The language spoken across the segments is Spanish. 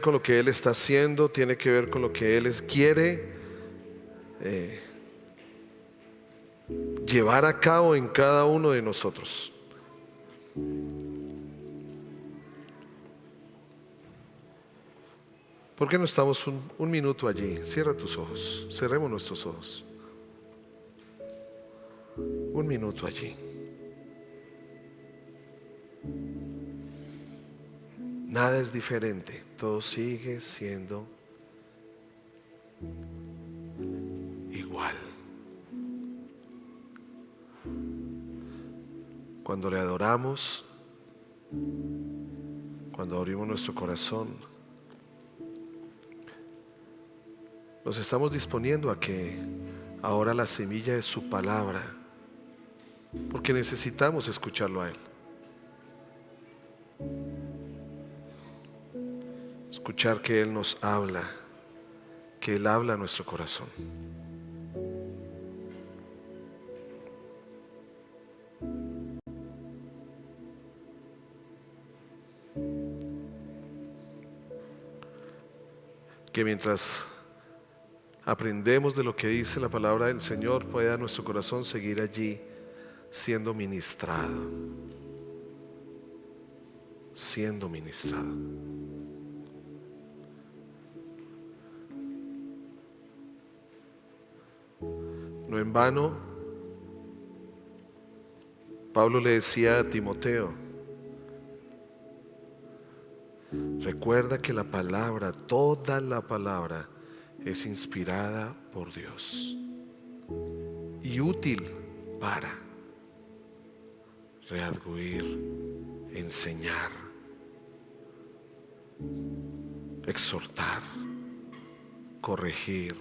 con lo que Él está haciendo, tiene que ver con lo que Él quiere llevar a cabo en cada uno de nosotros. ¿Por qué no estamos un minuto allí? Cierra tus ojos, cerremos nuestros ojos. Un minuto allí. Nada es diferente, todo sigue siendo igual. Cuando le adoramos, cuando abrimos nuestro corazón, nos estamos disponiendo a que ahora la semilla es su palabra, porque necesitamos escucharlo a Él. Escuchar que Él nos habla, que Él habla a nuestro corazón. Que mientras aprendemos de lo que dice la palabra del Señor, pueda nuestro corazón seguir allí siendo ministrado. Siendo ministrado. No en vano, Pablo le decía a Timoteo: recuerda que la palabra, toda la palabra, es inspirada por Dios y útil para redarguir, enseñar, exhortar, corregir,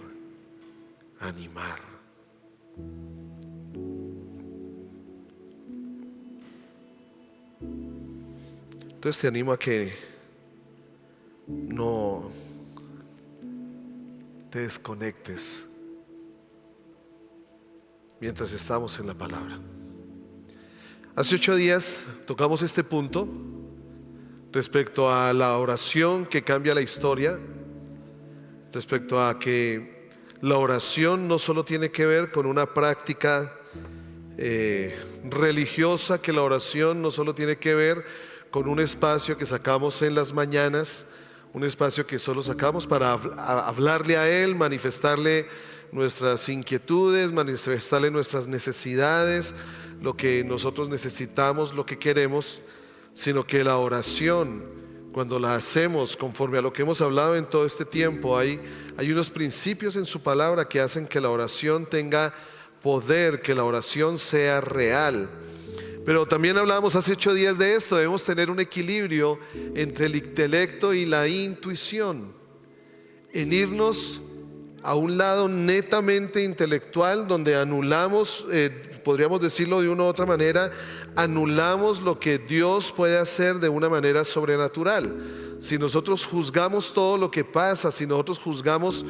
animar. Entonces te animo a que no te desconectes mientras estamos en la palabra. Hace 8 días tocamos este punto respecto a la oración que cambia la historia, respecto a que la oración no solo tiene que ver con una práctica religiosa, que la oración no solo tiene que ver con un espacio que sacamos en las mañanas, un espacio que solo sacamos para hablarle a Él, manifestarle nuestras inquietudes, manifestarle nuestras necesidades, lo que nosotros necesitamos, lo que queremos, sino que la oración, cuando la hacemos conforme a lo que hemos hablado en todo este tiempo, hay unos principios en su palabra que hacen que la oración tenga poder, que la oración sea real. Pero también hablábamos hace 8 días de esto: debemos tener un equilibrio entre el intelecto y la intuición, en irnos a un lado netamente intelectual, donde anulamos, podríamos decirlo de una u otra manera, anulamos lo que Dios puede hacer de una manera sobrenatural. Si nosotros juzgamos todo lo que pasa, si nosotros juzgamos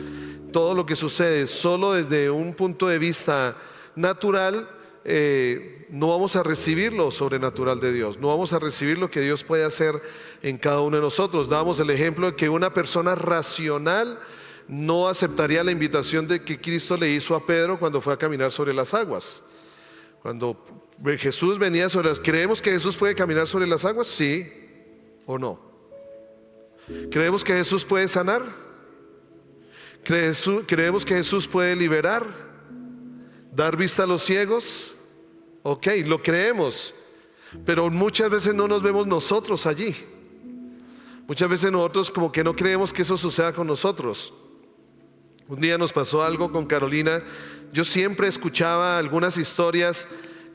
todo lo que sucede solo desde un punto de vista natural, no vamos a recibir lo sobrenatural de Dios, no vamos a recibir lo que Dios puede hacer en cada uno de nosotros. Dábamos el ejemplo de que una persona racional no aceptaría la invitación de que Cristo le hizo a Pedro cuando fue a caminar sobre las aguas. Cuando Jesús venía sobre las... ¿Creemos que Jesús puede caminar sobre las aguas? ¿Sí o no? ¿Creemos que Jesús puede sanar? ¿Creemos que Jesús puede liberar? ¿Dar vista a los ciegos? Ok, lo creemos, pero muchas veces no nos vemos nosotros allí. Muchas veces nosotros como que no creemos que eso suceda con nosotros. Un día nos pasó algo con Carolina. Yo siempre escuchaba algunas historias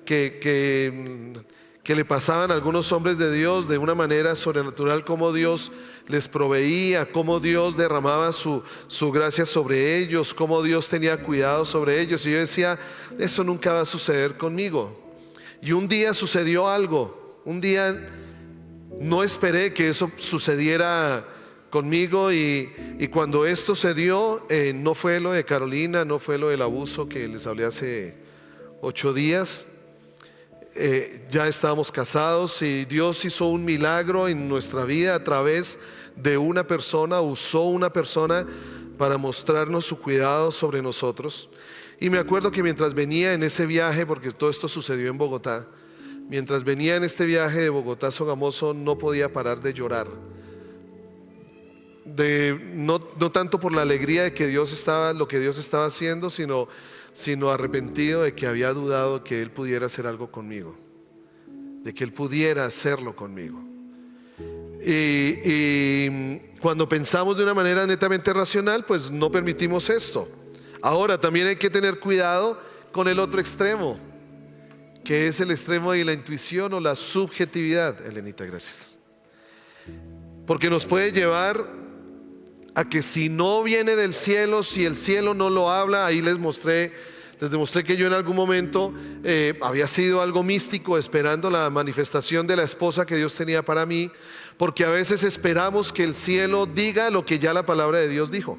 que le pasaban a algunos hombres de Dios de una manera sobrenatural, cómo Dios les proveía, cómo Dios derramaba su gracia sobre ellos, cómo Dios tenía cuidado sobre ellos. Y yo decía, eso nunca va a suceder conmigo. Y un día sucedió algo. Un día no esperé que eso sucediera conmigo, y cuando esto se dio, no fue lo de Carolina, no fue lo del abuso que les hablé hace 8 días. ya estábamos casados y Dios hizo un milagro en nuestra vida a través de una persona, usó una persona para mostrarnos su cuidado sobre nosotros. Y me acuerdo que mientras venía en ese viaje, porque todo esto sucedió en Bogotá, mientras venía en este viaje de Bogotá a Sogamoso, no podía parar de llorar. No tanto por la alegría de que lo que Dios estaba haciendo, sino arrepentido de que había dudado que Él pudiera hacer algo conmigo, de que Él pudiera hacerlo conmigo. Y cuando pensamos de una manera netamente racional, pues no permitimos esto. Ahora también hay que tener cuidado con el otro extremo, que es el extremo de la intuición o la subjetividad. Elenita, gracias. Porque nos puede llevar a que si no viene del cielo, si el cielo no lo habla, ahí les demostré que yo en algún momento había sido algo místico, esperando la manifestación de la esposa que Dios tenía para mí, porque a veces esperamos que el cielo diga lo que ya la palabra de Dios dijo.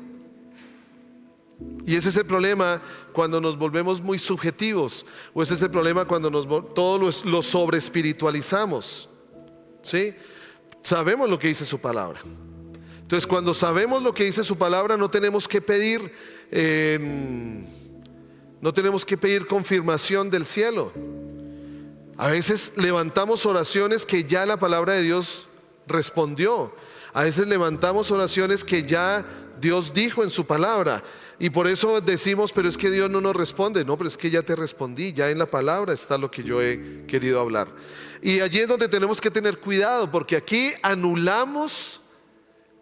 Y ese es el problema cuando nos volvemos muy subjetivos, o ese es el problema cuando todos lo sobreespiritualizamos, ¿sí? Sabemos lo que dice su palabra. Entonces, cuando sabemos lo que dice su palabra, no tenemos que pedir confirmación del cielo. A veces levantamos oraciones que ya la palabra de Dios respondió. A veces levantamos oraciones que ya Dios dijo en su palabra. Y por eso decimos, pero es que Dios no nos responde. No, pero es que ya te respondí, ya en la palabra está lo que yo he querido hablar. Y allí es donde tenemos que tener cuidado, porque aquí anulamos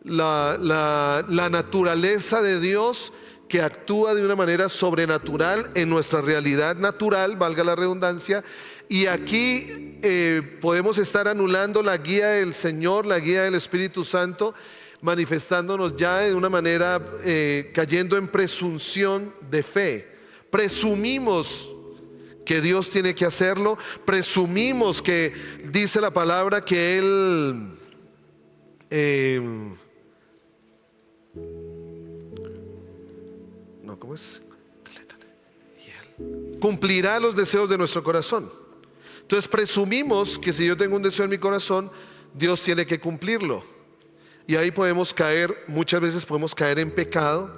la naturaleza de Dios, que actúa de una manera sobrenatural en nuestra realidad natural, valga la redundancia. Y aquí podemos estar anulando la guía del Señor, la guía del Espíritu Santo, manifestándonos ya de una manera, cayendo en presunción de fe. Presumimos que Dios tiene que hacerlo, presumimos que dice la palabra que Él cumplirá los deseos de nuestro corazón. Entonces presumimos que si yo tengo un deseo en mi corazón, Dios tiene que cumplirlo. Y ahí muchas veces podemos caer en pecado.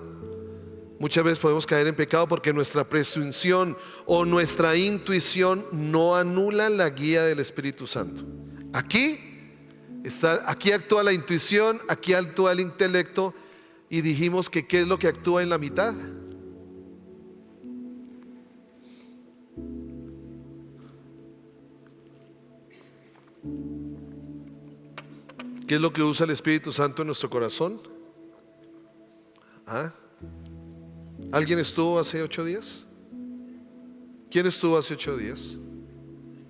Muchas veces podemos caer en pecado porque nuestra presunción o nuestra intuición no anula la guía del Espíritu Santo. Aquí actúa la intuición, aquí actúa el intelecto, y dijimos que ¿qué es lo que actúa en la mitad? ¿Qué es lo que usa el Espíritu Santo en nuestro corazón? ¿Alguien estuvo hace 8 días? ¿Quién estuvo hace 8 días?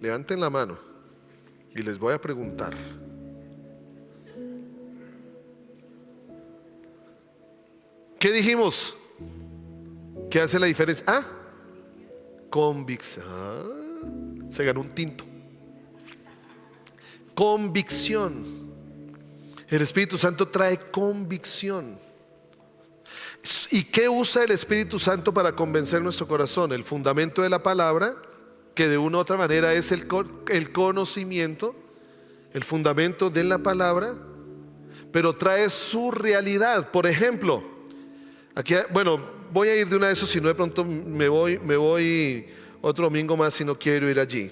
Levanten la mano y les voy a preguntar. ¿Qué dijimos? ¿Qué hace la diferencia? Convicción. Se ganó un tinto. Convicción. El Espíritu Santo trae convicción. ¿Y qué usa el Espíritu Santo para convencer nuestro corazón? El fundamento de la palabra, que de una u otra manera es el conocimiento, el fundamento de la palabra, pero trae su realidad. Por ejemplo, aquí, voy a ir de una de esas, si no de pronto me voy otro domingo más si no quiero ir allí.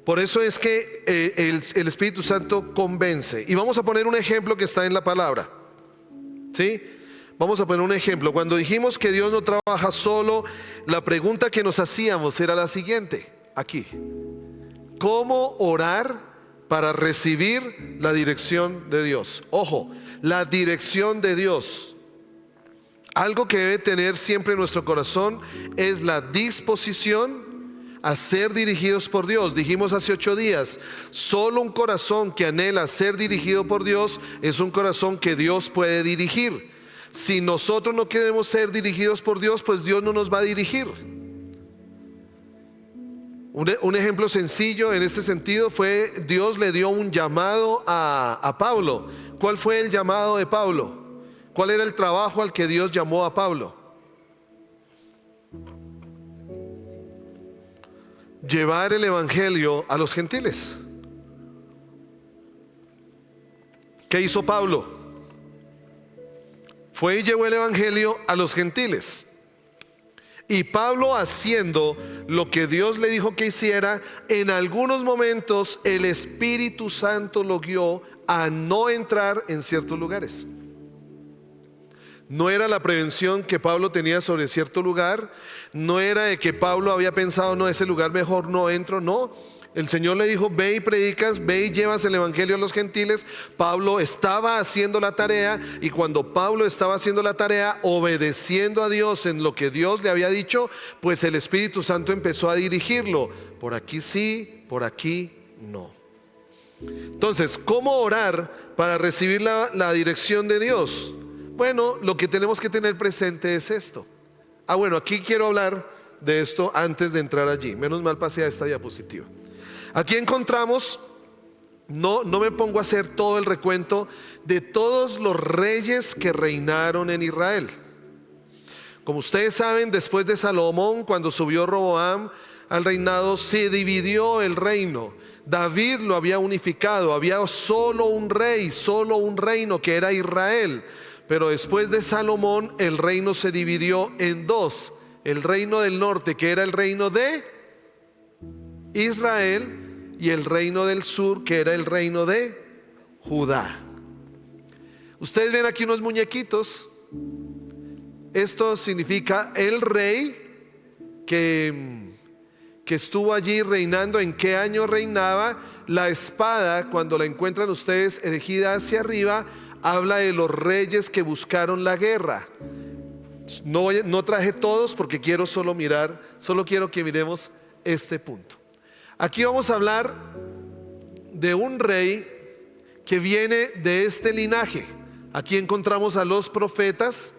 Por eso es que el Espíritu Santo convence. Y vamos a poner un ejemplo que está en la palabra, ¿sí? Vamos a poner un ejemplo. Cuando dijimos que Dios no trabaja solo, la pregunta que nos hacíamos era la siguiente, aquí: ¿cómo orar para recibir la dirección de Dios? Ojo, la dirección de Dios. Algo que debe tener siempre en nuestro corazón es la disposición a ser dirigidos por Dios. Dijimos hace 8 días, solo un corazón que anhela ser dirigido por Dios es un corazón que Dios puede dirigir. Si nosotros no queremos ser dirigidos por Dios, pues Dios no nos va a dirigir. Un ejemplo sencillo en este sentido fue: Dios le dio un llamado a Pablo. ¿Cuál fue el llamado de Pablo? ¿Cuál era el trabajo al que Dios llamó a Pablo? llevar el evangelio a los gentiles. ¿Qué hizo Pablo? Fue y llevó el evangelio a los gentiles. Y Pablo, haciendo lo que Dios le dijo que hiciera, en algunos momentos el Espíritu Santo lo guió a no entrar en ciertos lugares. No era la prevención que Pablo tenía sobre cierto lugar, no era de que Pablo había pensado, no, ese lugar mejor no entro, no. El Señor le dijo, ve y predicas, ve y llevas el evangelio a los gentiles. Pablo estaba haciendo la tarea, y cuando Pablo estaba haciendo la tarea, obedeciendo a Dios en lo que Dios le había dicho, pues el Espíritu Santo empezó a dirigirlo. Por aquí sí, por aquí no. Entonces, ¿cómo orar para recibir la dirección de Dios? Bueno, lo que tenemos que tener presente es esto. Bueno, aquí quiero hablar de esto antes de entrar allí. Menos mal pasé a esta diapositiva. Aquí encontramos, no me pongo a hacer todo el recuento de todos los reyes que reinaron en Israel. Como ustedes saben, después de Salomón, cuando subió Roboam al reinado, se dividió el reino. David lo había unificado, había solo un rey, solo un reino, que era Israel. Pero después de Salomón, el reino se dividió en dos: el reino del norte, que era el reino de Israel, y el reino del sur, que era el reino de Judá. Ustedes ven aquí unos muñequitos. Esto significa el rey que estuvo allí reinando. ¿En qué año reinaba? La espada, cuando la encuentran ustedes erigida hacia arriba, habla de los reyes que buscaron la guerra. No traje todos porque solo quiero que miremos este punto. Aquí vamos a hablar de un rey que viene de este linaje. Aquí encontramos a los profetas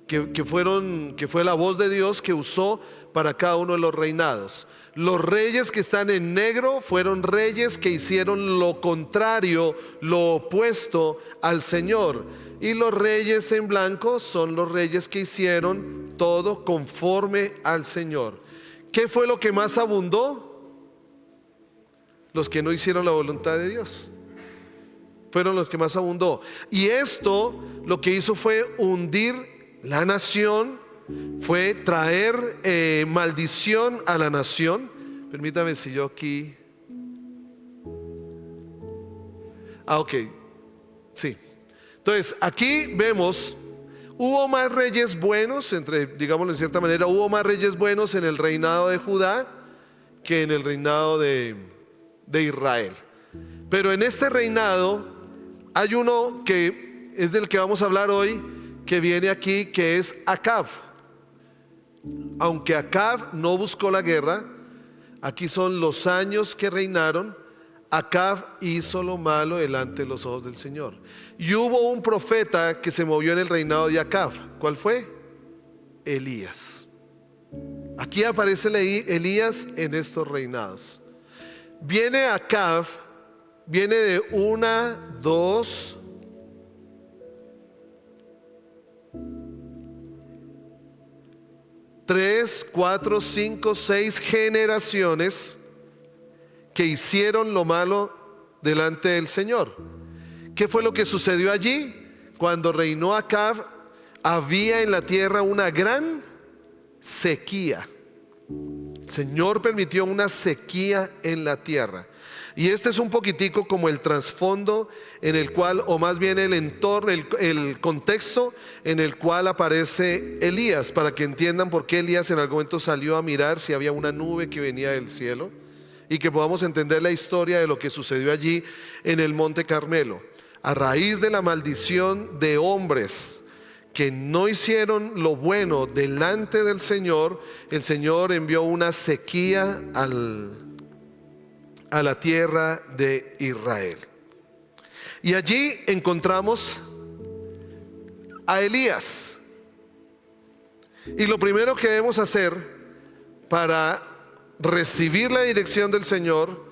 que fue la voz de Dios que usó para cada uno de los reinados. Los reyes que están en negro fueron reyes que hicieron lo contrario, lo opuesto al Señor. Y los reyes en blanco son los reyes que hicieron todo conforme al Señor. ¿Qué fue lo que más abundó? Los que no hicieron la voluntad de Dios fueron los que más abundó. Y esto lo que hizo fue hundir la nación, fue traer maldición a la nación. Permítame si yo aquí... ok, sí. Entonces aquí vemos, hubo más reyes buenos, digámoslo en cierta manera, hubo más reyes buenos en el reinado de Judá que en el reinado de Israel. Pero en este reinado hay uno que es del que vamos a hablar hoy, que viene aquí, que es Acab. Aunque Acab no buscó la guerra, aquí son los años que reinaron. Acab hizo lo malo delante de los ojos del Señor. Y hubo un profeta que se movió en el reinado de Acab. ¿Cuál fue? Elías. Aquí aparece Elías en estos reinados. Viene Acab, viene de 1, 2, 3, 4, 5, 6 generaciones que hicieron lo malo delante del Señor. ¿Qué fue lo que sucedió allí? Cuando reinó Acab, había en la tierra una gran sequía. El Señor permitió una sequía en la tierra. Y este es un poquitico como el trasfondo en el cual, o más bien el entorno, el contexto en el cual aparece Elías, para que entiendan por qué Elías en algún momento salió a mirar si había una nube que venía del cielo, y que podamos entender la historia de lo que sucedió allí en el Monte Carmelo. A raíz de la maldición de hombres que no hicieron lo bueno delante del Señor, el Señor envió una sequía a la tierra de Israel. Y allí encontramos a Elías. Y lo primero que debemos hacer para recibir la dirección del Señor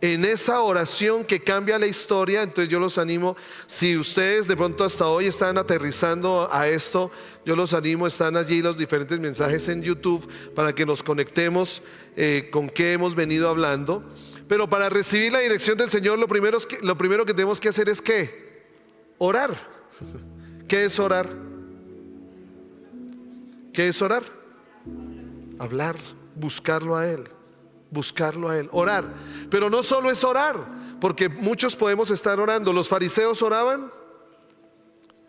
en esa oración que cambia la historia. Entonces yo los animo, si ustedes de pronto hasta hoy están aterrizando a esto, yo los animo, están allí los diferentes mensajes en YouTube para que nos conectemos con qué hemos venido hablando. Pero para recibir la dirección del Señor, lo primero que tenemos que hacer es ¿qué? Orar. ¿Qué es orar? ¿Qué es orar? Hablar, buscarlo a Él, orar. Pero no solo es orar, porque muchos podemos estar orando. ¿Los fariseos oraban?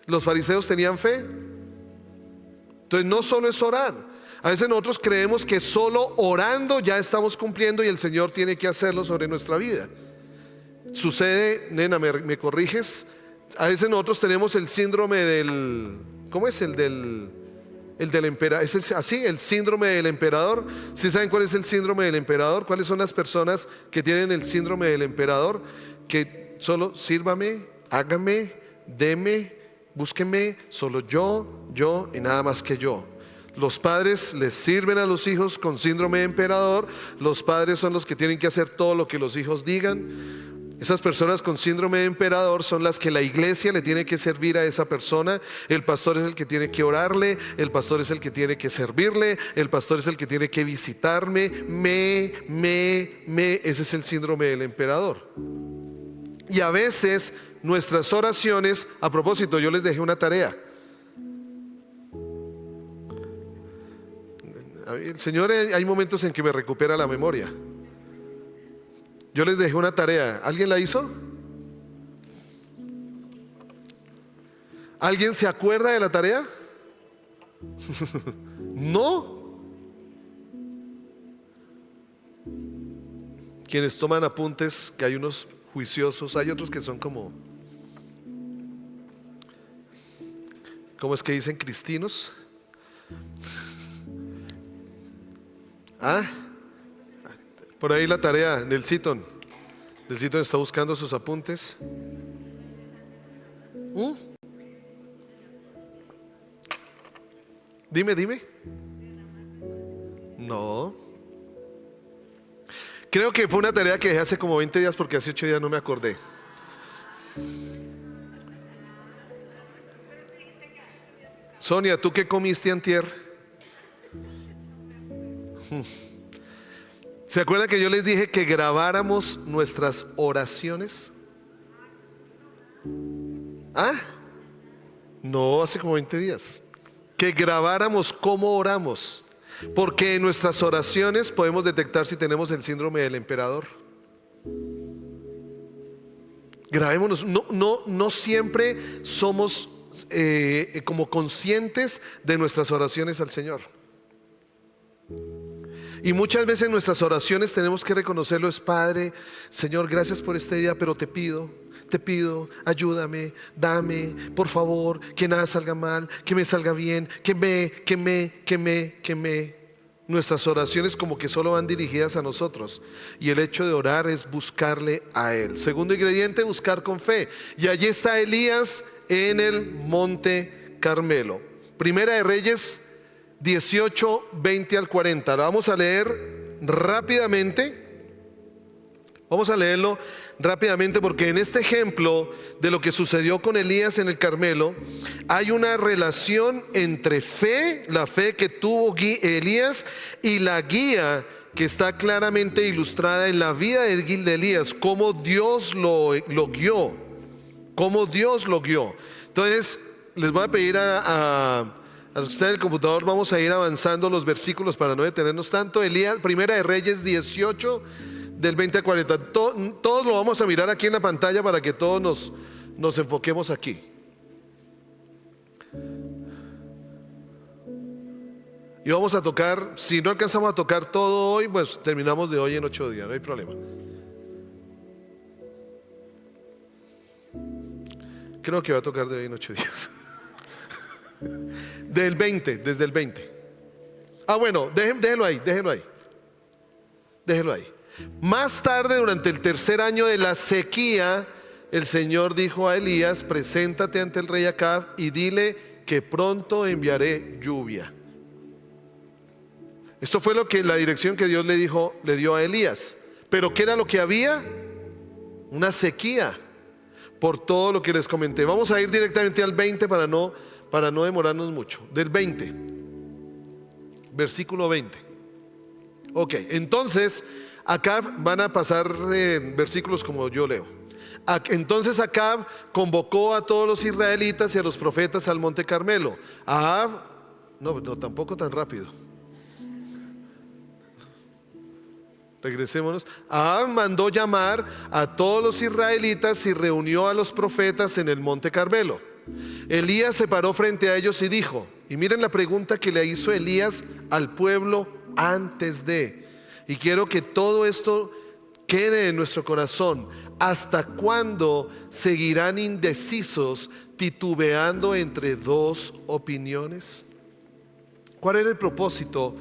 ¿Los fariseos tenían fe? Entonces no solo es orar. A veces nosotros creemos que solo orando ya estamos cumpliendo y el Señor tiene que hacerlo sobre nuestra vida. Sucede, nena, ¿me corriges? A veces nosotros tenemos el síndrome del, ¿cómo es? El del emperador. ¿Es así? El síndrome del emperador. ¿Sí saben cuál es el síndrome del emperador? ¿Cuáles son las personas que tienen el síndrome del emperador? Que solo sírvame, hágame, deme, búsqueme, solo yo y nada más que yo. Los padres les sirven a los hijos con síndrome de emperador. Los padres son los que tienen que hacer todo lo que los hijos digan. Esas personas con síndrome de emperador son las que la iglesia le tiene que servir a esa persona. El pastor es el que tiene que orarle, el pastor es el que tiene que servirle, el pastor es el que tiene que visitarme. Ese es el síndrome del emperador. Y a veces nuestras oraciones, a propósito, yo les dejé una tarea. El Señor, hay momentos en que me recupera la memoria. Yo les dejé una tarea. ¿Alguien la hizo? ¿Alguien se acuerda de la tarea? ¿No? Quienes toman apuntes, que hay unos juiciosos, hay otros que son ¿cómo es que dicen? Cristinos. Por ahí la tarea, Nelsito está buscando sus apuntes. Dime. No. Creo que fue una tarea que dejé hace como 20 días porque hace 8 días no me acordé. Sonia, ¿tú qué comiste antier? ¿Se acuerdan que yo les dije que grabáramos nuestras oraciones? No, hace como 20 días. Que grabáramos cómo oramos, porque en nuestras oraciones podemos detectar si tenemos el síndrome del emperador. Grabémonos. No siempre somos como conscientes de nuestras oraciones al Señor. Y muchas veces en nuestras oraciones tenemos que reconocerlo. Es Padre, Señor, gracias por este día, pero te pido, ayúdame, dame, por favor, que nada salga mal, que me salga bien, que me. Nuestras oraciones como que solo van dirigidas a nosotros. Y el hecho de orar es buscarle a Él. Segundo ingrediente, buscar con fe. Y allí está Elías en el monte Carmelo. Primera de Reyes 18, 20 al 40. Lo vamos a leer rápidamente. Vamos a leerlo rápidamente porque en este ejemplo de lo que sucedió con Elías en el Carmelo hay una relación entre fe, la fe que tuvo Elías, y la guía que está claramente ilustrada en la vida de Elías, cómo Dios lo guió, Entonces les voy a pedir a los que están en el computador, vamos a ir avanzando los versículos para no detenernos tanto. Elías, Primera de Reyes 18, del 20 al 40. Todos lo vamos a mirar aquí en la pantalla para que todos nos enfoquemos aquí. Y vamos a tocar, si no alcanzamos a tocar todo hoy, pues terminamos de hoy en 8 días, no hay problema. Creo que va a tocar de hoy en 8 días. Desde el 20. Bueno, déjelo ahí. Más tarde, durante el tercer año de la sequía, el Señor dijo a Elías: preséntate ante el rey Acab y dile que pronto enviaré lluvia. Esto fue la dirección que Dios le dio a Elías. Pero ¿qué era lo que había? una sequía por todo lo que les comenté. Vamos a ir directamente al 20 para no demorarnos mucho. Del 20, versículo 20. Ok, entonces Acab, van a pasar versículos como yo leo. Entonces Acab convocó a todos los israelitas y a los profetas al monte Carmelo. No, tampoco tan rápido. Regresémonos. Ahab mandó llamar a todos los israelitas y reunió a los profetas en el monte Carmelo. Elías se paró frente a ellos y dijo, y miren la pregunta que le hizo Elías al pueblo antes de, y quiero que todo esto quede en nuestro corazón. ¿Hasta cuándo seguirán indecisos, titubeando entre dos opiniones? ¿Cuál era el propósito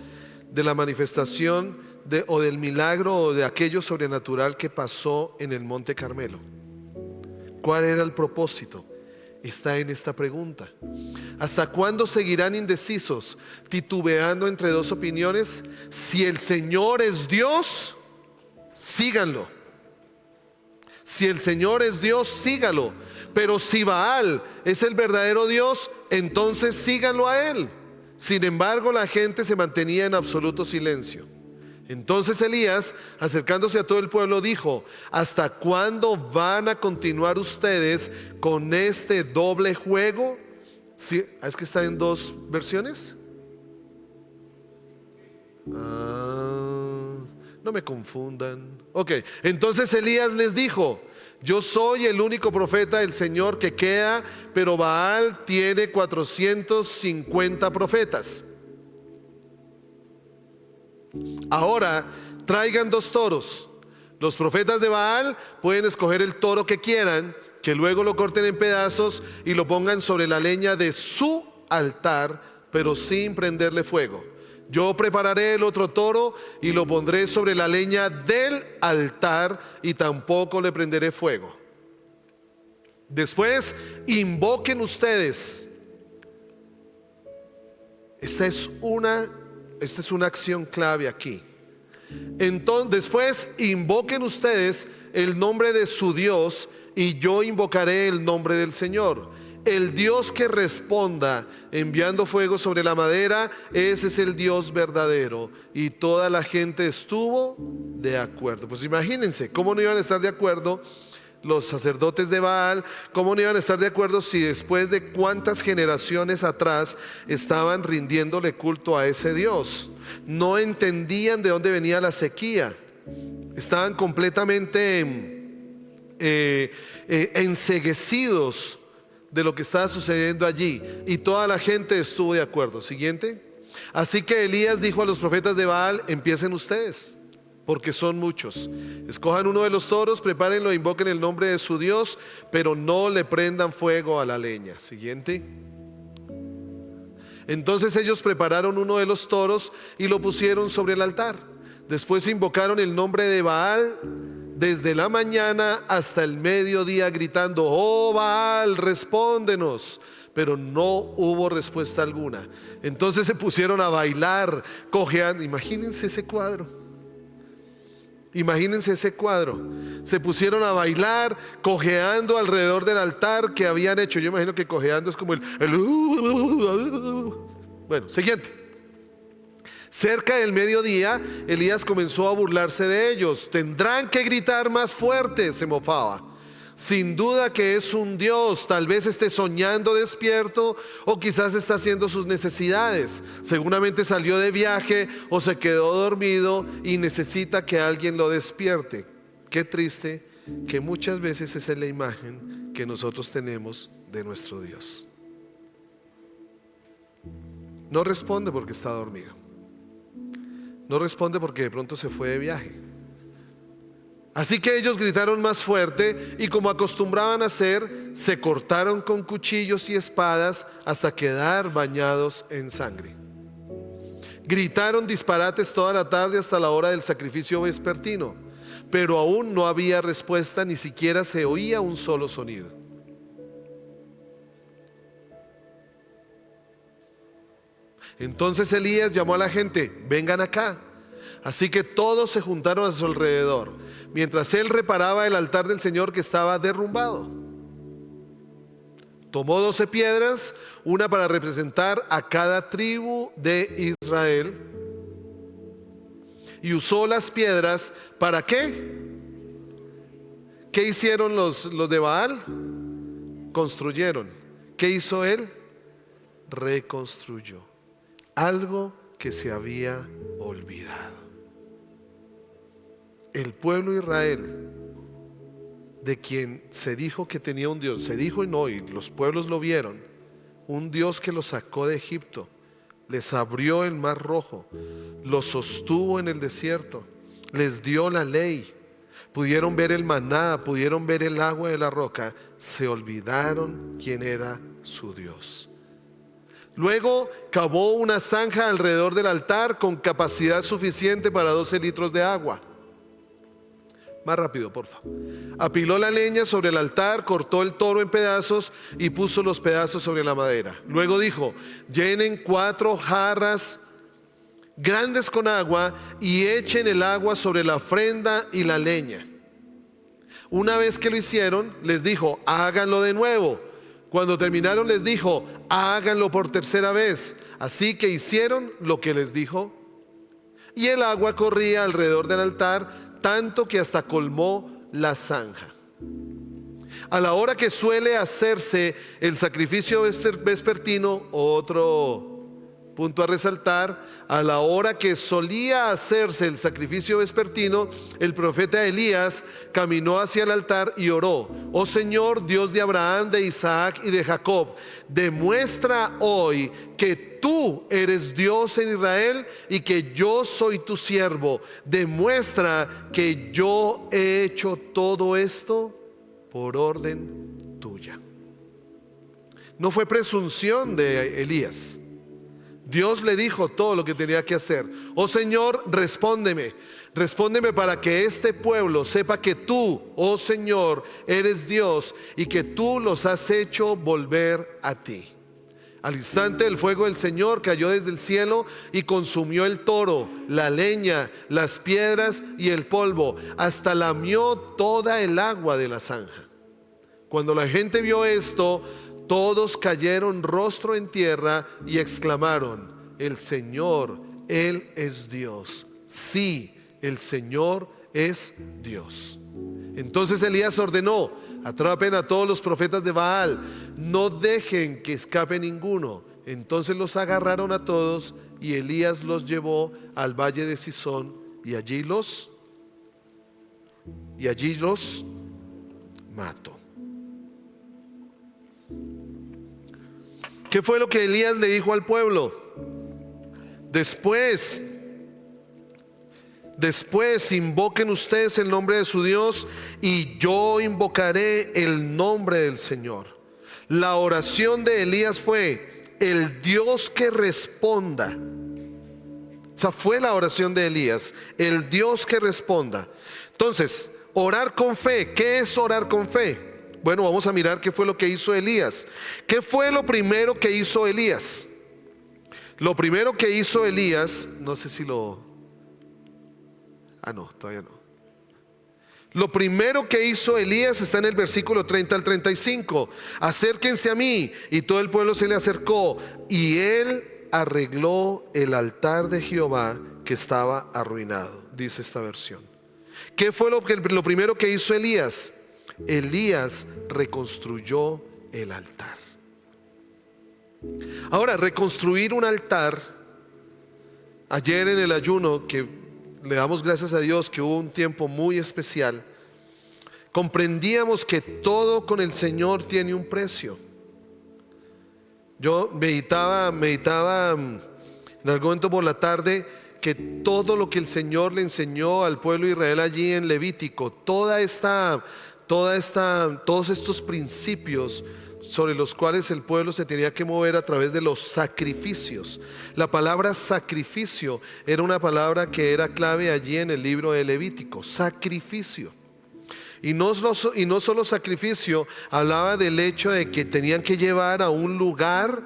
de la manifestación o del milagro o de aquello sobrenatural que pasó en el monte Carmelo? ¿Cuál era el propósito? Está en esta pregunta. ¿Hasta cuándo seguirán indecisos, titubeando entre dos opiniones? Si el Señor es Dios, síganlo. Si el Señor es Dios, sígalo. Pero si Baal es el verdadero Dios, entonces síganlo a él. Sin embargo, la gente se mantenía en absoluto silencio. Entonces Elías, acercándose a todo el pueblo, dijo: ¿hasta cuándo van a continuar ustedes con este doble juego? ¿Sí? ¿Es que está en dos versiones? No me confundan. Ok, entonces Elías les dijo: yo soy el único profeta del Señor que queda, pero Baal tiene 450 profetas. Ahora traigan 2 toros. Los profetas de Baal pueden escoger el toro que quieran, que luego lo corten en pedazos y lo pongan sobre la leña de su altar, pero sin prenderle fuego. Yo prepararé el otro toro y lo pondré sobre la leña del altar y tampoco le prenderé fuego. Después invoquen ustedes. Esta es una acción clave aquí. Entonces, después invoquen ustedes el nombre de su Dios y yo invocaré el nombre del Señor. El Dios que responda enviando fuego sobre la madera, ese es el Dios verdadero. Y toda la gente estuvo de acuerdo. Pues imagínense, ¿cómo no iban a estar de acuerdo los sacerdotes de Baal? ¿Cómo no iban a estar de acuerdo si después de cuántas generaciones atrás estaban rindiéndole culto a ese Dios? No entendían de dónde venía la sequía. Estaban completamente enceguecidos de lo que estaba sucediendo allí, y toda la gente estuvo de acuerdo. Siguiente. Así que Elías dijo a los profetas de Baal: empiecen ustedes, porque son muchos. Escojan uno de los toros, prepárenlo e invoquen el nombre de su Dios, pero no le prendan fuego a la leña. Siguiente. Entonces ellos prepararon uno de los toros y lo pusieron sobre el altar. Después invocaron el nombre de Baal desde la mañana hasta el mediodía, gritando: oh Baal, respóndenos. Pero no hubo respuesta alguna. Entonces se pusieron a bailar, cojeando. Imagínense ese cuadro. Imagínense ese cuadro. Se pusieron a bailar, cojeando alrededor del altar que habían hecho. Yo imagino que cojeando es como el Bueno, siguiente. Cerca del mediodía, Elías comenzó a burlarse de ellos. Tendrán que gritar más fuerte, se mofaba. Sin duda que es un Dios, tal vez esté soñando despierto o quizás está haciendo sus necesidades. Seguramente salió de viaje o se quedó dormido y necesita que alguien lo despierte. Qué triste que muchas veces esa es la imagen que nosotros tenemos de nuestro Dios. No responde porque está dormido. No responde porque de pronto se fue de viaje. Así que ellos gritaron más fuerte y, como acostumbraban a hacer, se cortaron con cuchillos y espadas hasta quedar bañados en sangre. Gritaron disparates toda la tarde hasta la hora del sacrificio vespertino, pero aún no había respuesta, ni siquiera se oía un solo sonido. Entonces Elías llamó a la gente: vengan acá. Así que todos se juntaron a su alrededor, mientras él reparaba el altar del Señor que estaba derrumbado. Tomó 12 piedras, una para representar a cada tribu de Israel, y usó las piedras ¿para qué? ¿Qué hicieron los de Baal? Construyeron. ¿Qué hizo él? Reconstruyó algo que se había olvidado. El pueblo de Israel, de quien se dijo que tenía un Dios, se dijo y no, y los pueblos lo vieron, un Dios que los sacó de Egipto, les abrió el mar rojo, los sostuvo en el desierto, les dio la ley, pudieron ver el maná, pudieron ver el agua de la roca, se olvidaron quién era su Dios. Luego cavó una zanja alrededor del altar con capacidad suficiente para 12 litros de agua. Más rápido, porfa. Apiló la leña sobre el altar, cortó el toro en pedazos y puso los pedazos sobre la madera. Luego dijo: llenen 4 jarras grandes con agua y echen el agua sobre la ofrenda y la leña. Una vez que lo hicieron, les dijo: háganlo de nuevo. Cuando terminaron, les dijo: háganlo por tercera vez. Así que hicieron lo que les dijo, y el agua corría alrededor del altar, tanto que hasta colmó la zanja. A la hora que suele hacerse el sacrificio vespertino, otro punto a resaltar, a la hora que solía hacerse el sacrificio vespertino, el profeta Elías caminó hacia el altar y oró: oh Señor, Dios de Abraham, de Isaac y de Jacob, demuestra hoy que tú eres Dios en Israel y que yo soy tu siervo. Demuestra que yo he hecho todo esto por orden tuya. No fue presunción de Elías. Dios le dijo todo lo que tenía que hacer. Oh Señor, respóndeme para que este pueblo sepa que tú, oh Señor, eres Dios y que tú los has hecho volver a ti. Al instante el fuego del Señor cayó desde el cielo y consumió el toro, la leña, las piedras y el polvo, hasta lamió toda el agua de la zanja. Cuando la gente vio esto, todos cayeron rostro en tierra y exclamaron: el Señor, Él es Dios. Sí, el Señor es Dios. Entonces Elías ordenó: atrapen a todos los profetas de Baal, no dejen que escape ninguno. Entonces los agarraron a todos y Elías los llevó al valle de Cisón y allí los mató. ¿Qué fue lo que Elías le dijo al pueblo? Después invoquen ustedes el nombre de su Dios y yo invocaré el nombre del Señor. La oración de Elías fue: el Dios que responda. Esa fue la oración de Elías, el Dios que responda. Entonces, orar con fe. ¿Qué es orar con fe? Bueno, vamos a mirar qué fue lo que hizo Elías. ¿Qué fue lo primero que hizo Elías? Lo primero que hizo Elías, no sé si lo... no, todavía no. Lo primero que hizo Elías está en el versículo 30 al 35. Acérquense a mí. Y todo el pueblo se le acercó. Y él arregló el altar de Jehová que estaba arruinado, dice esta versión. ¿Qué fue lo primero que hizo Elías? Elías reconstruyó el altar. Ahora, reconstruir un altar, ayer en el ayuno, que le damos gracias a Dios que hubo un tiempo muy especial, comprendíamos que todo con el Señor tiene un precio. Yo meditaba en algún momento por la tarde que todo lo que el Señor le enseñó al pueblo de Israel allí en Levítico, todos estos principios sobre los cuales el pueblo se tenía que mover a través de los sacrificios. La palabra sacrificio era una palabra que era clave allí en el libro de Levítico. Sacrificio. Y no solo sacrificio, hablaba del hecho de que tenían que llevar a un lugar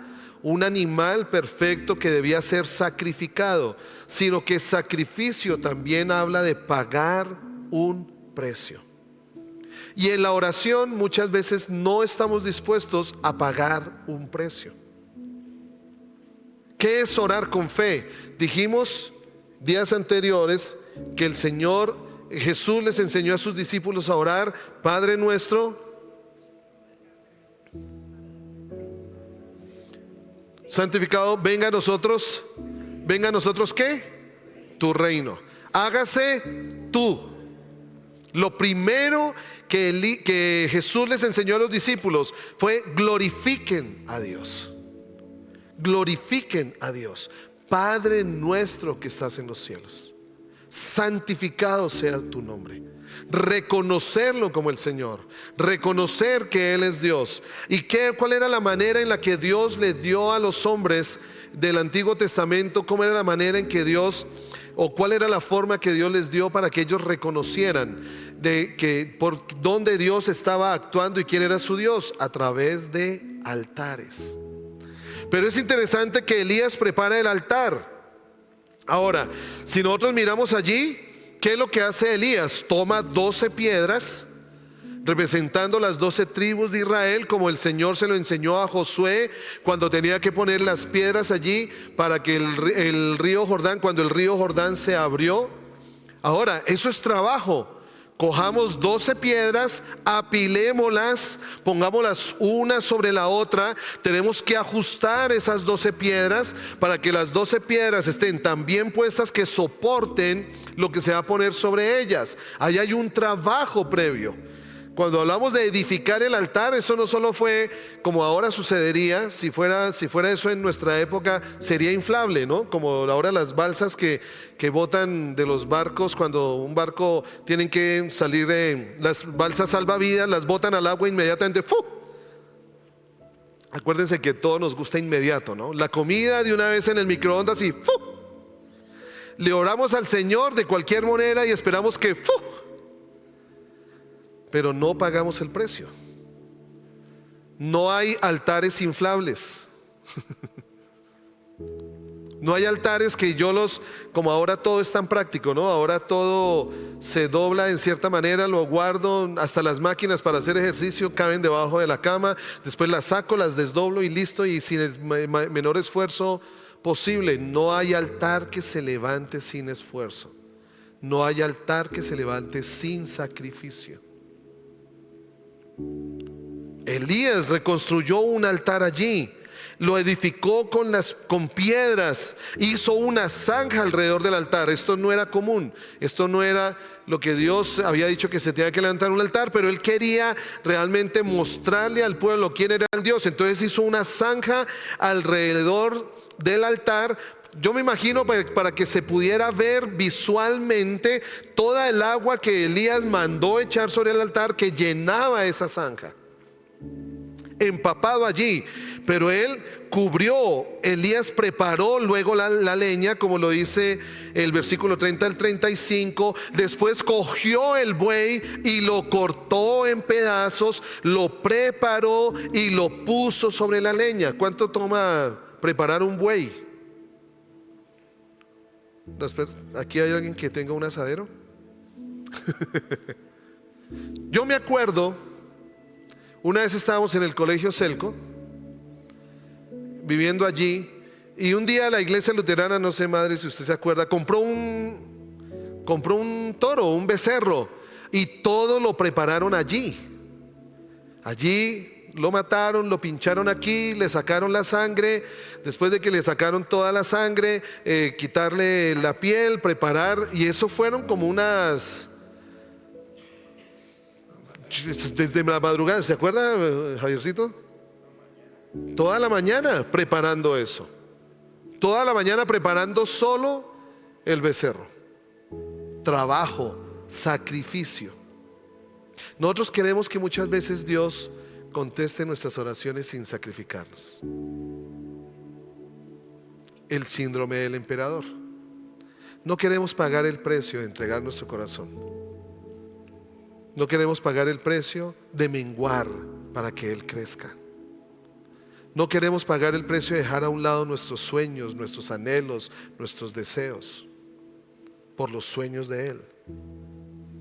un animal perfecto que debía ser sacrificado, sino que sacrificio también habla de pagar un precio. Y en la oración muchas veces no estamos dispuestos a pagar un precio. ¿Qué es orar con fe? Dijimos días anteriores que el Señor Jesús les enseñó a sus discípulos a orar: Padre nuestro, santificado, venga a nosotros ¿qué? Tu reino, hágase tú. Lo primero que Jesús les enseñó a los discípulos fue: glorifiquen a Dios. Glorifiquen a Dios. Padre nuestro que estás en los cielos, santificado sea tu nombre. Reconocerlo como el Señor, reconocer que Él es Dios. ¿Y cuál era la manera en la que Dios le dio a los hombres del Antiguo Testamento? ¿Cómo era la manera en que Dios, o cuál era la forma que Dios les dio para que ellos reconocieran de que por dónde Dios estaba actuando y quién era su Dios? A través de altares. Pero es interesante que Elías prepara el altar. Ahora, si nosotros miramos allí, ¿qué es lo que hace Elías? Toma 12 piedras representando las 12 tribus de Israel, como el Señor se lo enseñó a Josué cuando tenía que poner las piedras allí para que el río Jordán, cuando el río Jordán se abrió. Ahora, eso es trabajo. Cojamos 12 piedras, apilémoslas, pongámoslas una sobre la otra. Tenemos que ajustar esas 12 piedras para que las 12 piedras estén tan bien puestas que soporten lo que se va a poner sobre ellas. Ahí hay un trabajo previo. Cuando hablamos de edificar el altar, eso no solo fue como ahora sucedería. Si fuera eso en nuestra época, sería inflable, ¿no? Como ahora las balsas que botan de los barcos, cuando un barco tienen que salir, las balsas salvavidas las botan al agua inmediatamente. ¡Fu! Acuérdense que todo nos gusta inmediato, ¿no? La comida de una vez en el microondas y ¡fu! Le oramos al Señor de cualquier manera y esperamos que ¡fu! Pero no pagamos el precio. No hay altares inflables. No hay altares que como ahora todo es tan práctico, ¿no? Ahora todo se dobla en cierta manera, lo guardo, hasta las máquinas para hacer ejercicio caben debajo de la cama, después las saco, las desdoblo y listo, y sin el menor esfuerzo posible. No hay altar que se levante sin esfuerzo. No hay altar que se levante sin sacrificio. Elías reconstruyó un altar allí, lo edificó con piedras, hizo una zanja alrededor del altar. Esto no era común, esto no era lo que Dios había dicho que se tenía que levantar un altar, pero él quería realmente mostrarle al pueblo quién era el Dios. Entonces hizo una zanja alrededor del altar. Yo me imagino para que se pudiera ver visualmente toda el agua que Elías mandó echar sobre el altar, que llenaba esa zanja, empapado allí. Pero él cubrió, Elías preparó luego la leña, como lo dice el versículo 30 al 35. Después cogió el buey y lo cortó en pedazos, lo preparó y lo puso sobre la leña. ¿Cuánto toma preparar un buey? ¿Aquí hay alguien que tenga un asadero? Yo me acuerdo, una vez estábamos en el colegio Celco, viviendo allí, y un día la iglesia luterana, no sé, madre, si usted se acuerda, compró un toro, un becerro, y todo lo prepararon allí. Allí lo mataron, lo pincharon aquí, le sacaron la sangre. Después de que le sacaron toda la sangre, quitarle la piel, preparar, y eso fueron como unas, desde la madrugada, ¿se acuerda, Javiercito? Toda la mañana preparando eso, toda la mañana preparando solo el becerro. Trabajo, sacrificio. Nosotros queremos que muchas veces Dios conteste nuestras oraciones sin sacrificarnos. El síndrome del emperador. No queremos pagar el precio de entregar nuestro corazón. No queremos pagar el precio de menguar para que Él crezca. No queremos pagar el precio de dejar a un lado nuestros sueños, nuestros anhelos, nuestros deseos, por los sueños de Él.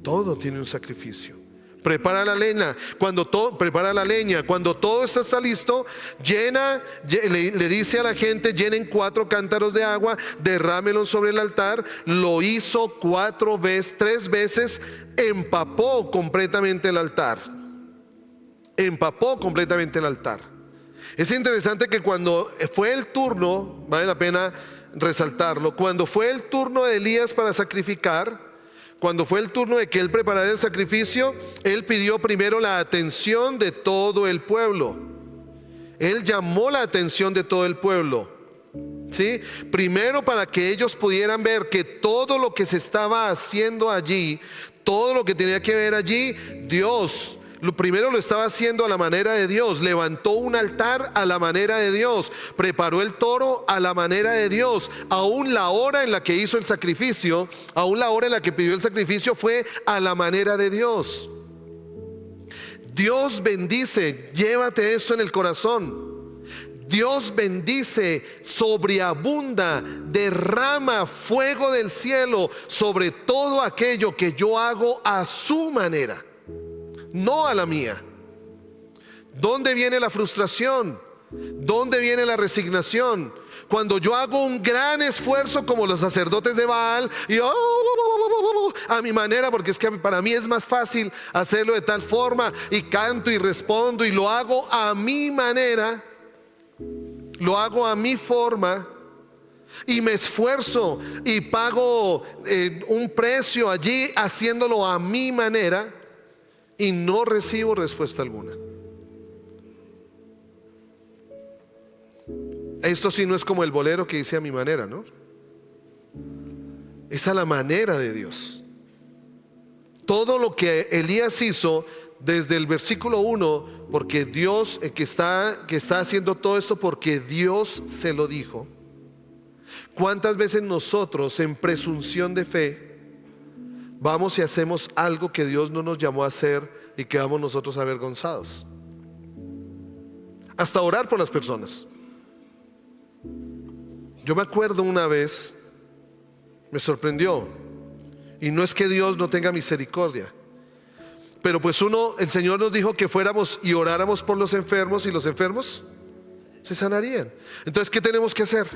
Todo tiene un sacrificio. Prepara la leña. Cuando todo está listo, le dice a la gente: llenen 4 cántaros de agua, derrámelo sobre el altar. Lo hizo 3 veces, empapó completamente el altar. Empapó completamente el altar. Es interesante que cuando fue el turno, vale la pena resaltarlo, cuando fue el turno de Elías para sacrificar, cuando fue el turno de que él preparara el sacrificio, él pidió primero la atención de todo el pueblo. Él llamó la atención de todo el pueblo, ¿sí? Primero, para que ellos pudieran ver que todo lo que se estaba haciendo allí, todo lo que tenía que ver allí, Dios primero lo estaba haciendo a la manera de Dios. Levantó un altar a la manera de Dios, preparó el toro a la manera de Dios. Aún la hora en la que hizo el sacrificio, aún la hora en la que pidió el sacrificio, fue a la manera de Dios. Dios bendice, llévate esto en el corazón. Dios bendice, sobreabunda, derrama fuego del cielo sobre todo aquello que yo hago a su manera, no a la mía. ¿Dónde viene la frustración? ¿Dónde viene la resignación? Cuando yo hago un gran esfuerzo como los sacerdotes de Baal y a mi manera, porque es que para mí es más fácil hacerlo de tal forma, y canto y respondo y lo hago a mi manera, lo hago a mi forma, y me esfuerzo y pago un precio allí haciéndolo a mi manera, y no recibo respuesta alguna. Esto sí no es como el bolero que hice a mi manera, ¿no? Es a la manera de Dios. Todo lo que Elías hizo desde el versículo 1, porque Dios que está haciendo todo esto porque Dios se lo dijo. ¿Cuántas veces nosotros, en presunción de fe, vamos y hacemos algo que Dios no nos llamó a hacer y quedamos nosotros avergonzados? Hasta orar por las personas. Yo me acuerdo una vez, me sorprendió, y no es que Dios no tenga misericordia, pero pues el Señor nos dijo que fuéramos y oráramos por los enfermos, y los enfermos se sanarían. Entonces, ¿qué tenemos que hacer?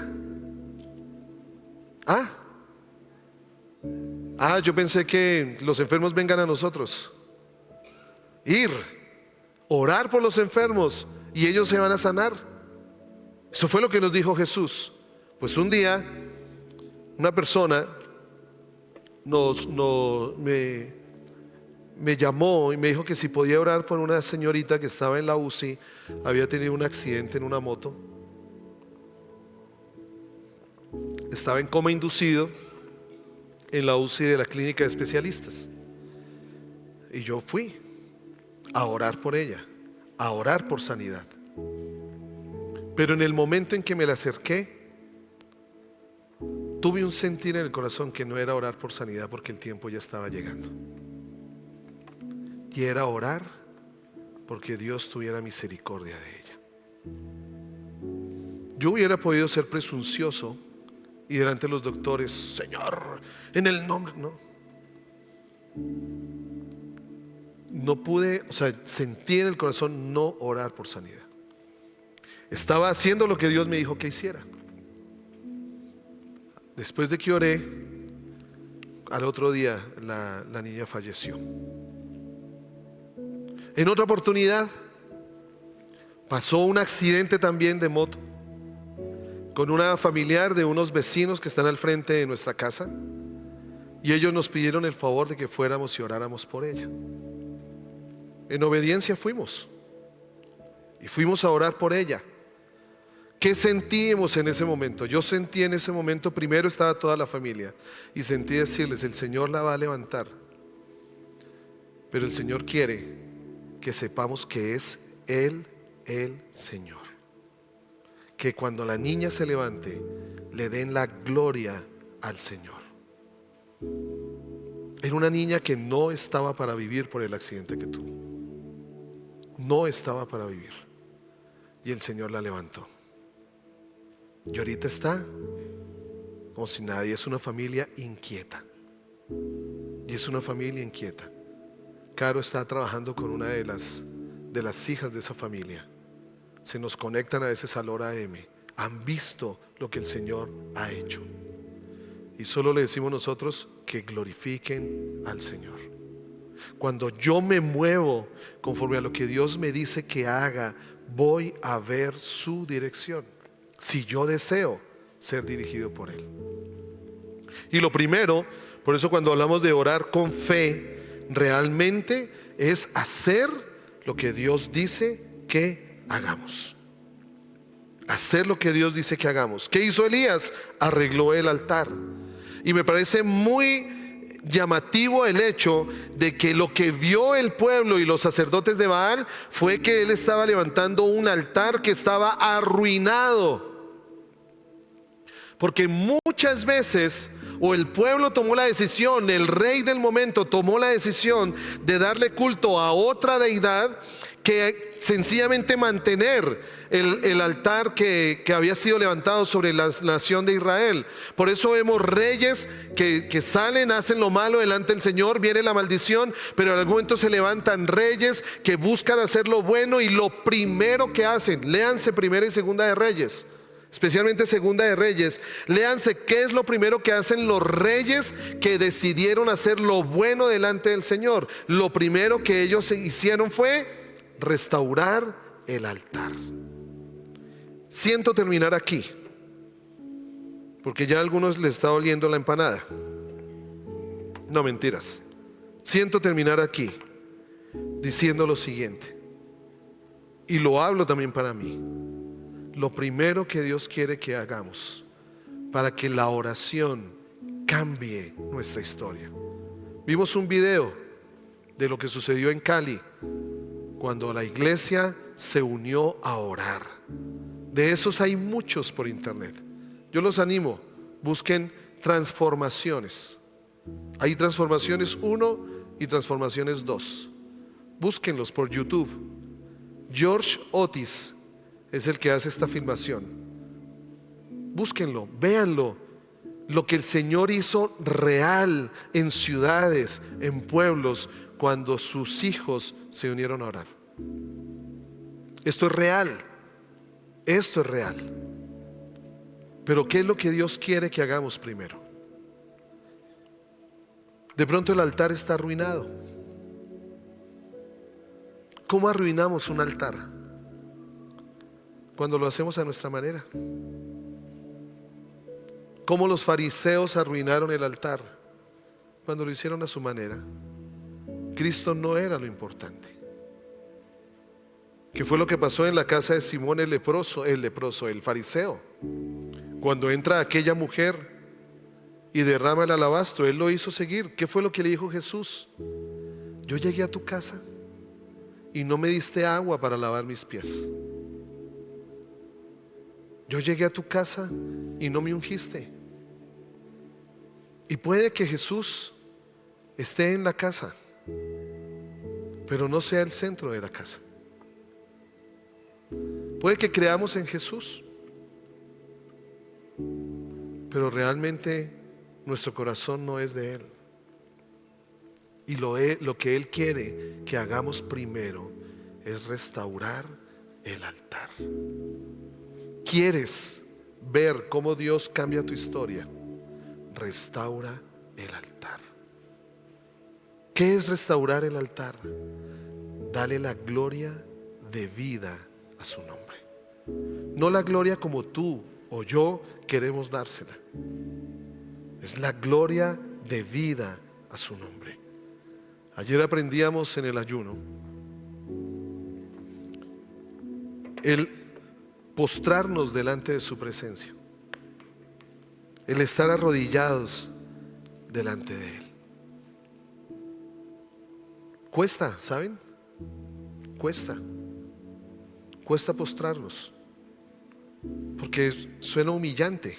Yo pensé que los enfermos vengan a nosotros. Orar por los enfermos y ellos se van a sanar. Eso fue lo que nos dijo Jesús. Pues un día una persona me llamó y me dijo que si podía orar por una señorita que estaba en la UCI, había tenido un accidente en una moto, estaba en coma inducido en la UCI de la clínica de especialistas. Y yo fui a orar por ella, a orar por sanidad. Pero en el momento en que me la acerqué, tuve un sentir en el corazón que no era orar por sanidad, porque el tiempo ya estaba llegando, y era orar porque Dios tuviera misericordia de ella. Yo hubiera podido ser presuncioso y delante de los doctores: Señor, en el nombre, no pude, sentí en el corazón no orar por sanidad. Estaba haciendo lo que Dios me dijo que hiciera. Después de que oré, al otro día la niña falleció. En otra oportunidad pasó un accidente también de moto con una familiar de unos vecinos que están al frente de nuestra casa, y ellos nos pidieron el favor de que fuéramos y oráramos por ella. En obediencia fuimos a orar por ella. ¿Qué sentimos en ese momento? Yo sentí en ese momento, primero estaba toda la familia, y sentí decirles: el Señor la va a levantar, pero el Señor quiere que sepamos que es Él el Señor. Que cuando la niña se levante, le den la gloria al Señor. Era una niña que no estaba para vivir por el accidente que tuvo. No estaba para vivir. y el Señor la levantó. Y ahorita está como si nadie. Es una familia inquieta. Y es una familia inquieta. Caro está trabajando con una de las hijas de esa familia. Se nos conectan a veces al hora AM. Han visto lo que el Señor ha hecho. Y solo le decimos nosotros que glorifiquen al Señor. Cuando yo me muevo conforme a lo que Dios me dice que haga, voy a ver su dirección, si yo deseo ser dirigido por Él. Y lo primero, por eso cuando hablamos de orar con fe, realmente es hacer lo que Dios dice que hagamos. Hacer lo que Dios dice que hagamos. ¿Qué hizo Elías? Arregló el altar. Y me parece muy llamativo el hecho de que lo que vio el pueblo y los sacerdotes de Baal fue que él estaba levantando un altar que estaba arruinado. Porque muchas veces o el pueblo tomó la decisión, el rey del momento tomó la decisión de darle culto a otra deidad que sencillamente mantener el altar que había sido levantado sobre la nación de Israel. Por eso vemos reyes que salen, hacen lo malo delante del Señor, viene la maldición, pero en algún momento se levantan reyes que buscan hacer lo bueno, y lo primero que hacen, léanse Primera y Segunda de Reyes, especialmente Segunda de Reyes, léanse qué es lo primero que hacen los reyes que decidieron hacer lo bueno delante del Señor. Lo primero que ellos hicieron fue restaurar el altar. Siento terminar aquí, porque ya a algunos les está oliendo la empanada. No, mentiras. Siento terminar aquí diciendo lo siguiente, y lo hablo también para mí. Lo primero que Dios quiere que hagamos para que la oración cambie nuestra historia. Vimos un video de lo que sucedió en Cali cuando la iglesia se unió a orar. De esos hay muchos por internet. Yo los animo, busquen transformaciones. Hay transformaciones 1 y transformaciones 2. Búsquenlos por YouTube. George Otis es el que hace esta filmación. Búsquenlo, véanlo. Lo que el Señor hizo real en ciudades, en pueblos, cuando sus hijos se unieron a orar. Esto es real. Esto es real. Pero ¿qué es lo que Dios quiere que hagamos primero? De pronto el altar está arruinado. ¿Cómo arruinamos un altar? Cuando lo hacemos a nuestra manera. ¿Cómo los fariseos arruinaron el altar? Cuando lo hicieron a su manera. Cristo no era lo importante. ¿Qué fue lo que pasó en la casa de Simón el fariseo? Cuando entra aquella mujer y derrama el alabastro, él lo hizo seguir. ¿Qué fue lo que le dijo Jesús? Yo llegué a tu casa y no me diste agua para lavar mis pies. Yo llegué a tu casa y no me ungiste. Y puede que Jesús esté en la casa, pero no sea el centro de la casa. Puede que creamos en Jesús, pero realmente nuestro corazón no es de Él. Y lo que Él quiere que hagamos primero es restaurar el altar. ¿Quieres ver cómo Dios cambia tu historia? Restaura el altar. ¿Qué es restaurar el altar? Dale la gloria de vida a su nombre. No la gloria como tú o yo queremos dársela. Es la gloria de vida a su nombre. Ayer aprendíamos en el ayuno el postrarnos delante de su presencia, el estar arrodillados delante de Él. Cuesta, ¿saben? Cuesta postrarnos, porque suena humillante.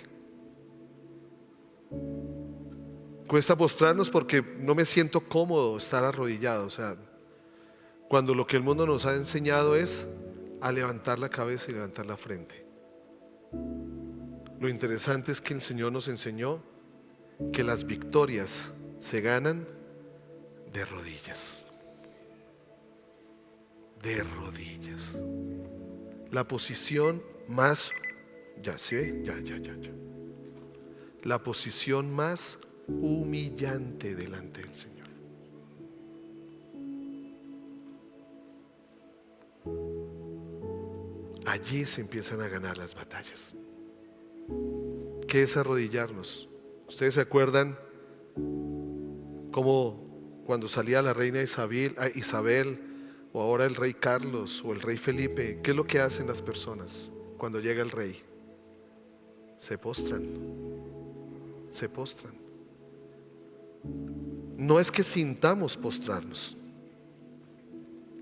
Cuesta postrarnos porque no me siento cómodo estar arrodillado. O sea, cuando lo que el mundo nos ha enseñado es a levantar la cabeza y levantar la frente. Lo interesante es que el Señor nos enseñó que las victorias se ganan de rodillas. De rodillas. La posición más, ya se ve, ya. La posición más humillante delante del Señor. Allí se empiezan a ganar las batallas. ¿Qué es arrodillarnos? ¿Ustedes se acuerdan cómo cuando salía la reina Isabel, o ahora el rey Carlos o el rey Felipe, qué es lo que hacen las personas cuando llega el rey? Se postran. Se postran. No es que sintamos postrarnos.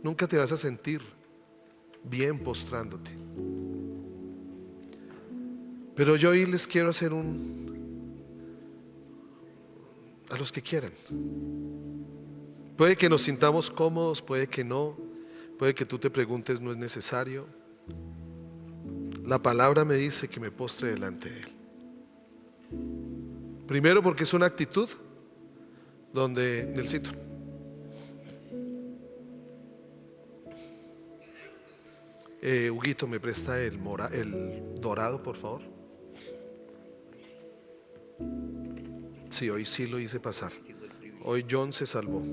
Nunca te vas a sentir bien postrándote. Pero yo hoy les quiero hacer a los que quieran. Puede que nos sintamos cómodos, puede que no, puede que tú te preguntes, no es necesario. La palabra me dice que me postre delante de Él. Primero porque es una actitud donde, Nelsito, Huguito, ¿me presta el dorado, por favor? Sí, hoy sí lo hice pasar. Hoy John se salvó.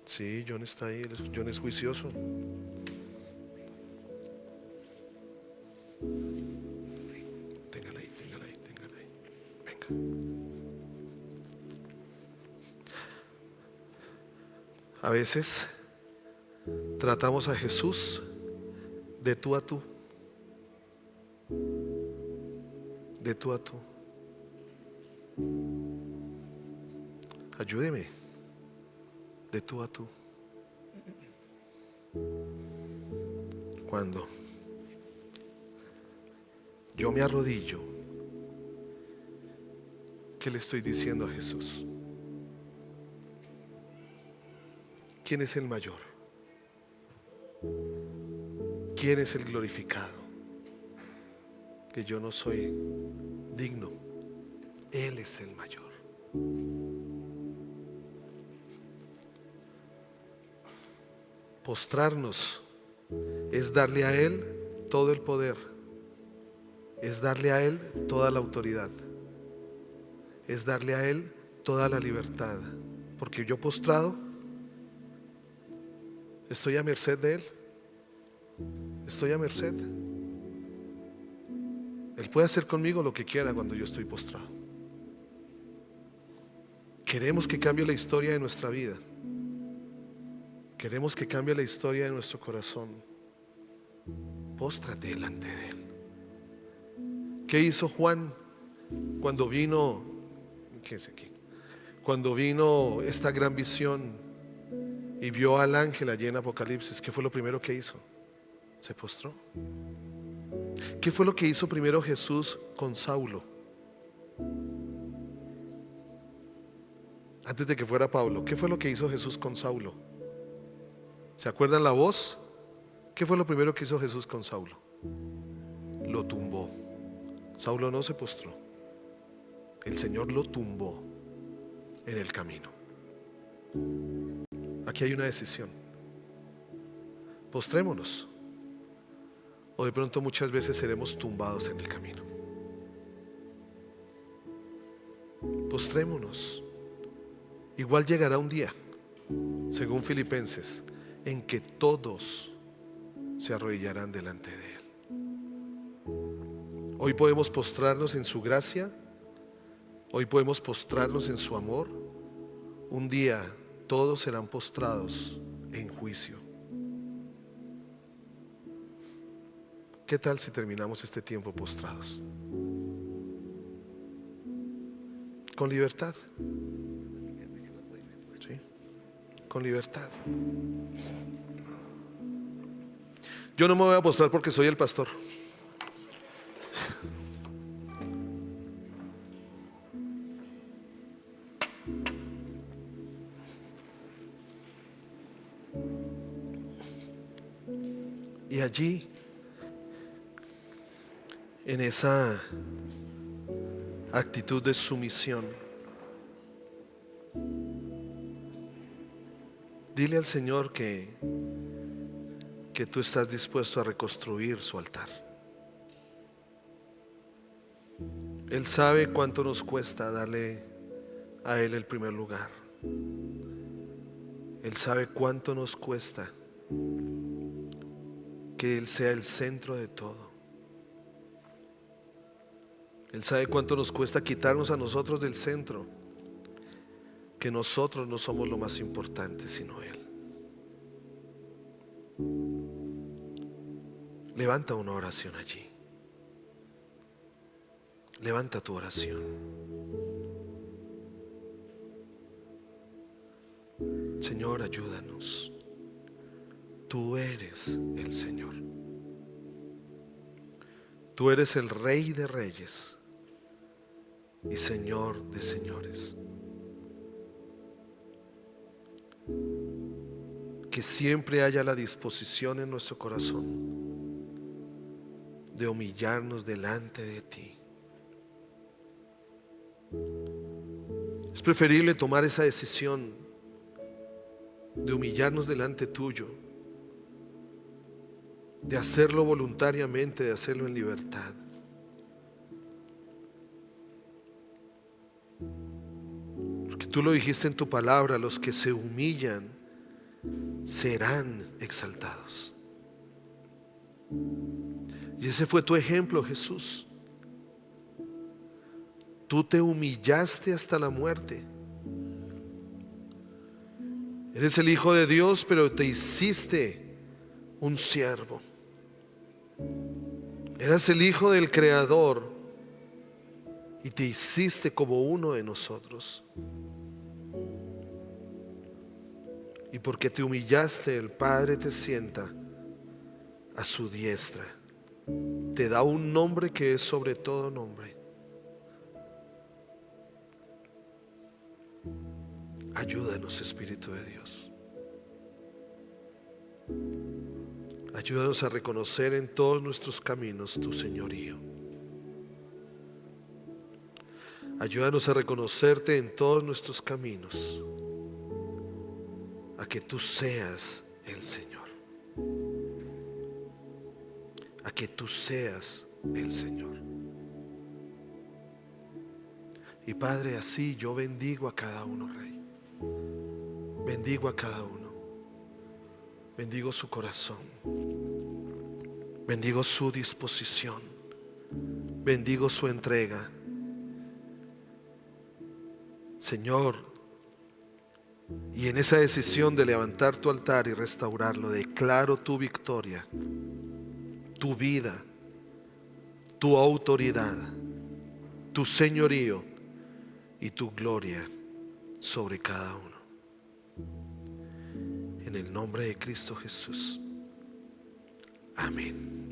Sí, John está ahí. John es juicioso. Téngala ahí. Venga. A veces tratamos a Jesús de tú a tú. De tú a tú. Ayúdeme. De tú a tú. Cuando yo me arrodillo, ¿qué le estoy diciendo a Jesús? ¿Quién es el mayor? ¿Quién es el glorificado? Que yo no soy digno. Él es el mayor. Postrarnos es darle a Él todo el poder, es darle a Él toda la autoridad, es darle a Él toda la libertad, porque yo postrado estoy a merced de Él, estoy a merced. Él puede hacer conmigo lo que quiera cuando yo estoy postrado. Queremos que cambie la historia de nuestra vida. Queremos que cambie la historia de nuestro corazón. Póstrate delante de Él. ¿Qué hizo Juan cuando vino? ¿Qué es aquí? Cuando vino esta gran visión y vio al ángel allí en Apocalipsis, ¿qué fue lo primero que hizo? Se postró. ¿Qué fue lo que hizo primero Jesús con Saulo? Antes de que fuera Pablo, ¿qué fue lo que hizo Jesús con Saulo? ¿Se acuerdan la voz? ¿Qué fue lo primero que hizo Jesús con Saulo? Lo tumbó. Saulo no se postró. El Señor lo tumbó en el camino. Aquí hay una decisión. Postrémonos. O de pronto muchas veces seremos tumbados en el camino. Postrémonos. Igual llegará un día, según Filipenses, en que todos se arrodillarán delante de Él. Hoy podemos postrarnos en su gracia. Hoy podemos postrarnos en su amor. Un día todos serán postrados en juicio. ¿Qué tal si terminamos este tiempo postrados? Con libertad. ¿Sí? Con libertad. Yo no me voy a postrar porque soy el pastor. Y allí, en esa actitud de sumisión, dile al Señor que tú estás dispuesto a reconstruir su altar. Él sabe cuánto nos cuesta darle a Él el primer lugar. Él sabe cuánto nos cuesta que Él sea el centro de todo. Él sabe cuánto nos cuesta quitarnos a nosotros del centro, que nosotros no somos lo más importante sino Él. Levanta una oración allí. Levanta tu oración. Señor, ayúdanos. Tú eres el Señor. Tú eres el Rey de Reyes y Señor de señores. Que siempre haya la disposición en nuestro corazón de humillarnos delante de ti. Es preferible tomar esa decisión de humillarnos delante tuyo, de hacerlo voluntariamente, de hacerlo en libertad. Porque tú lo dijiste en tu palabra, los que se humillan serán exaltados. Y ese fue tu ejemplo, Jesús. Tú te humillaste hasta la muerte. Eres el Hijo de Dios, pero te hiciste un siervo. Eras el Hijo del Creador y te hiciste como uno de nosotros. Y porque te humillaste, el Padre te sienta a su diestra. Te da un nombre que es sobre todo nombre. Ayúdanos, Espíritu de Dios. Ayúdanos a reconocer en todos nuestros caminos tu señorío. Ayúdanos a reconocerte en todos nuestros caminos, a que tú seas el Señor. A que tú seas el Señor. Y Padre, así yo bendigo a cada uno, Rey. Bendigo a cada uno. Bendigo su corazón. Bendigo su disposición. Bendigo su entrega. Señor, y en esa decisión de levantar tu altar y restaurarlo, declaro tu victoria, tu vida, tu autoridad, tu señorío y tu gloria sobre cada uno. En el nombre de Cristo Jesús. Amén.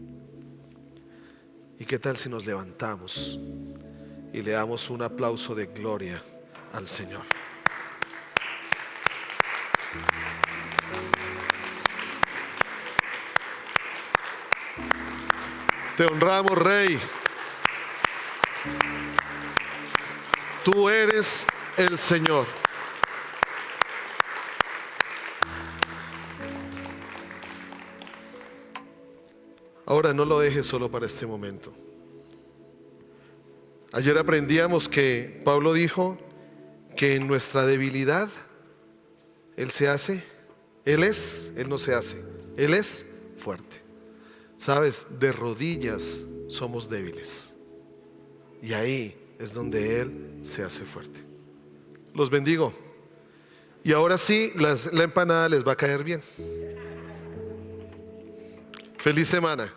¿Y qué tal si nos levantamos y le damos un aplauso de gloria al Señor? Te honramos, Rey. Tú eres el Señor. Ahora no lo dejes solo para este momento. Ayer aprendíamos que Pablo dijo que en nuestra debilidad Él se hace, Él no se hace, Él es fuerte. Sabes, de rodillas somos débiles y ahí es donde Él se hace fuerte. Los bendigo. Y ahora sí, la empanada les va a caer bien. Feliz semana.